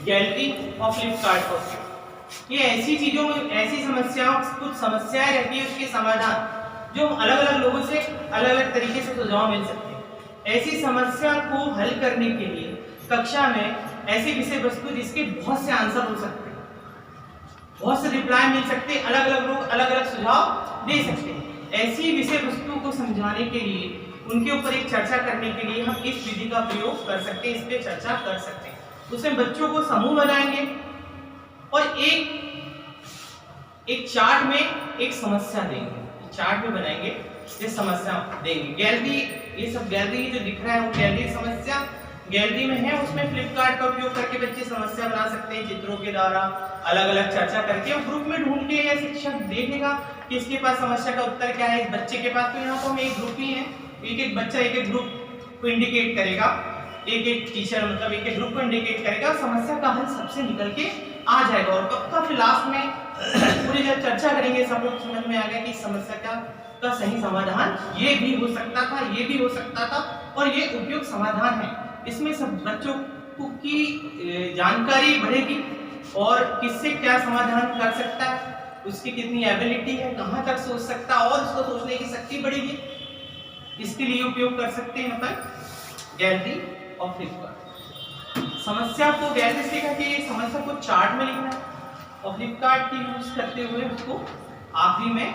Gallery और फ्लिपकार्ट पर। ये ऐसी चीजों में ऐसी समस्याओं कुछ समस्याएं रहती है उसके समाधान जो अलग अलग लोगों से अलग अलग तरीके से सुझाव मिल सकते हैं। ऐसी समस्या को हल करने के लिए कक्षा में ऐसी विषय वस्तु जिसके बहुत से आंसर हो सकते हैं, बहुत से रिप्लाई मिल सकते हैं, अलग अलग लोग अलग अलग सुझाव दे सकते हैं। ऐसी विषय वस्तु को समझाने के लिए उनके ऊपर एक चर्चा करने के लिए हम इस विधि का प्रयोग कर सकते हैं, इस पे चर्चा कर सकते हैं। उसमें बच्चों को समूह बनाएंगे और एक चार्ट में एक समस्या देंगे, चार्ट में बनाएंगे, ये समस्या देंगे। गैलरी, ये सब गैलरी जो दिख रहा है वो गैलरी समस्या गैलरी में है, उसमें फ्लिपकार्ट का उपयोग करके बच्चे समस्या बना सकते हैं चित्रों के द्वारा, अलग अलग चर्चा करके और ग्रुप में ढूंढ के या शिक्षक देखेगा कि इसके पास समस्या का उत्तर क्या है इस बच्चे के पास। तो यहाँ तो हम एक ग्रुप ही है, एक एक बच्चा एक एक ग्रुप को इंडिकेट करेगा, एक एक टीचर मतलब एक एक ग्रुप को इंडिकेट करेगा, समस्या का हल सबसे निकल के आ जाएगा। और पक्का फिर लास्ट में पूरी जब चर्चा करेंगे सब लोग समझ में आ गया कि समस्या का सही समाधान ये भी हो सकता था, ये भी हो सकता था और ये उपयुक्त समाधान है। इसमें सब बच्चों की जानकारी बढ़ेगी और किससे क्या समाधान कर सकता है, उसकी कितनी एबिलिटी है, कहाँ तक सोच सकता है और उसको सोचने की शक्ति बढ़ेगी। इसके लिए उपयोग कर सकते हैं मतलब गैलरी और फ्लिपकार्ट। समस्या को गैलरी से लिखा कि समस्या को चार्ट में लिखना है और फ्लिपकार्ट की यूज करते हुए उसको आखिरी में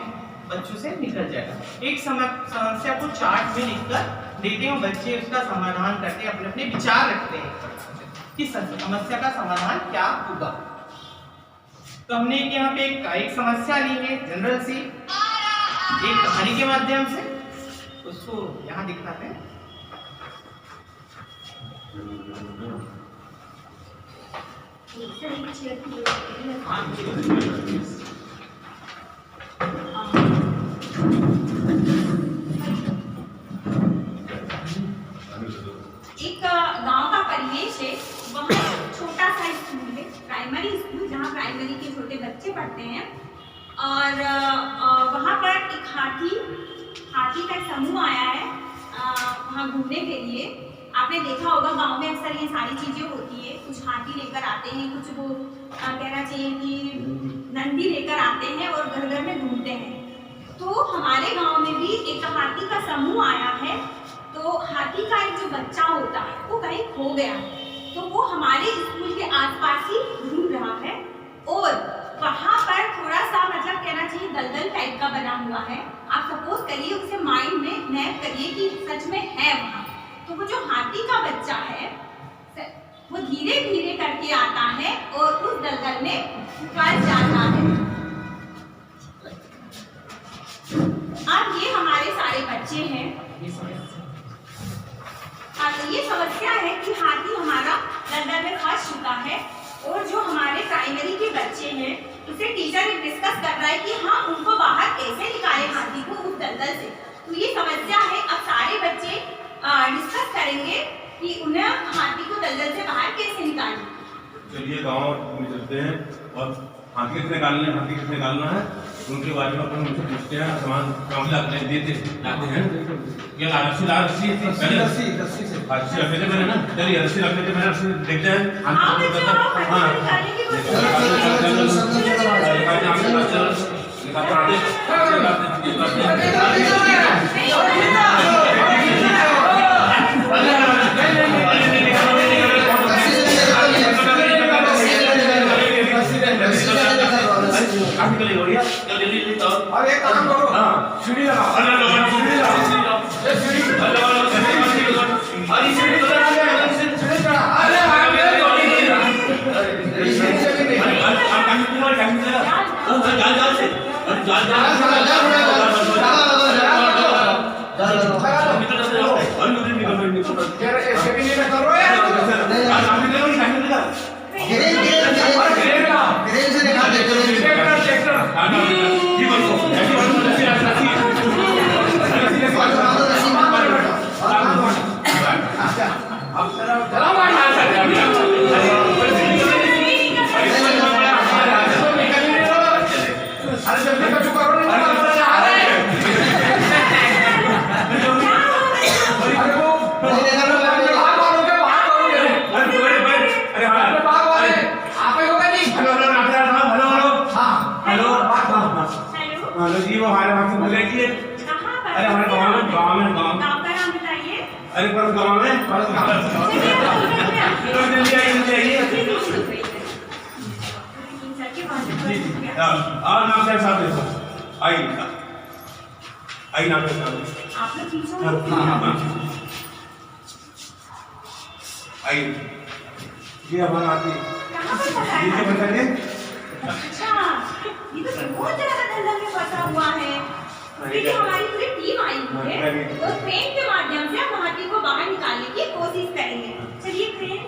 बच्चों से निकल जाएगा। एक समस्या को चार्ट में लिखकर देते हैं, बच्चे उसका समाधान करते हैं, अपने अपने विचार रखते हैं कि समस्या का समाधान क्या होगा। तो हमने यहाँ पे एक समस्या ली है जनरल सी, एक कहानी के माध्यम से, उसको यहाँ दिखाते हैं। एक गांव का परिवेश है, वहाँ छोटा सा स्कूल है, प्राइमरी स्कूल, जहाँ प्राइमरी के छोटे बच्चे पढ़ते हैं। और वहाँ पर एक हाथी का समूह आया है वहाँ घूमने के लिए। आपने देखा होगा गांव में अक्सर ये सारी चीजें होती है, कुछ हाथी लेकर आते हैं, कुछ वो कहना चाहिए कि नंदी लेकर आते हैं और घर घर में घूमते हैं। तो हमारे गांव में भी एक हाथी का समूह आया है। तो हाथी का एक जो बच्चा होता है वो कहीं खो गया, तो वो हमारे स्कूल के आसपास ही घूम रहा है और वहाँ पर थोड़ा सा मतलब कहना चाहिए दलदल टाइप का बना हुआ है। आप सपोज करिए, उसे माइंड में मैप करिए कि सच में है वहाँ। तो वो जो हाथी का बच्चा है वो धीरे धीरे करके आता है और उस दलदल में फंस जाता है। अब ये हमारे सारे बच्चे हैं। तो ये समस्या है कि हाथी हमारा दलदल में फंस चुका है और जो हमारे प्राइमरी के बच्चे हैं उसे टीचर डिस्कस कर रहा है कि हाँ उनको बाहर कैसे निकाले हाथी को उस दलदल से। तो ये समस्या है। अब सारे बच्चे डिस्कस करेंगे कि उन्हें हाथी को दलदल से बाहर कैसे निकालें। चलिए गाँव में चलते हैं और हाथी किसने निकालना है उनके बारे में अपन उनसे पूछते हैं। सामान काम लाते हैं क्या रस्सी से रखे थे मैंने ना, चलिए रस्सी रखे थे मैंने, रस्सी देखते हैं। और एक काम करो, सीढ़ी लगाओ, सीढ़ी लगाओ, अरे पर गाँव में जल्दी आइए और नाम से साथ देखो आई नाम से साथ आप लोग पीछे आई ये हमारा आती कहाँ पर पता ये है? बन कर अच्छा, ये तो बहुत ज्यादा दलदल में फंसा हुआ है। फिर हमारी पूरी टीम आई हुई है, तो ट्रेन के माध्यम से हम हाथी को बाहर निकालने की कोशिश करेंगे। चलिए ट्रेन।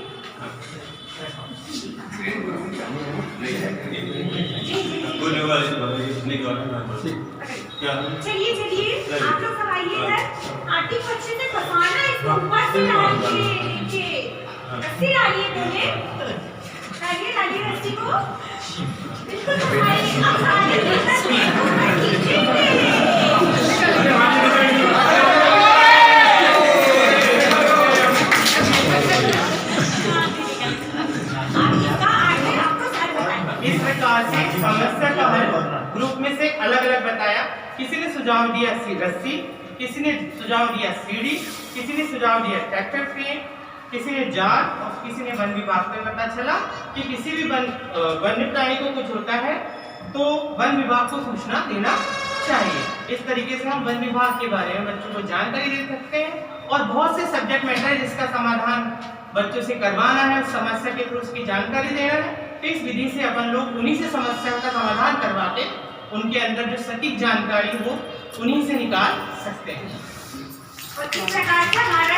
बोले वाले नहीं क्या चलिए चलिए, आप लोग सब आइए इधर। हाथी को अच्छे से फंसाना, इसको ऊपर से डालिए, नीचे रस्सी डालिए पहले। डालिए रस्सी को। बिल्कुल फंसाइए, अब सारे ऊपर खींचेंगे। इस प्रकार से समस्या का हल ग्रुप में से अलग-अलग बताया। किसी ने सुझाव दिया रस्सी, किसी ने सुझाव दिया सीढ़ी, किसी ने सुझाव दिया ट्रैक्टर ट्रेन, किसी ने जाल और किसी ने वन विभाग में। पता चला कि किसी भी वन्य प्राणी को कुछ होता है तो वन विभाग को सूचना देना चाहिए। इस तरीके से हम वन विभाग के बारे में बच्चों को जानकारी दे सकते हैं और बहुत से सब्जेक्ट मैटर है जिसका समाधान बच्चों से करवाना है, उस समस्या के थ्रू उसकी जानकारी देना है। तो इस विधि से अपन लोग उन्हीं से समस्या का समाधान करवाते, उनके अंदर जो सटीक जानकारी हो उन्हीं से निकाल सकते हैं। और इस प्रकार से हमारा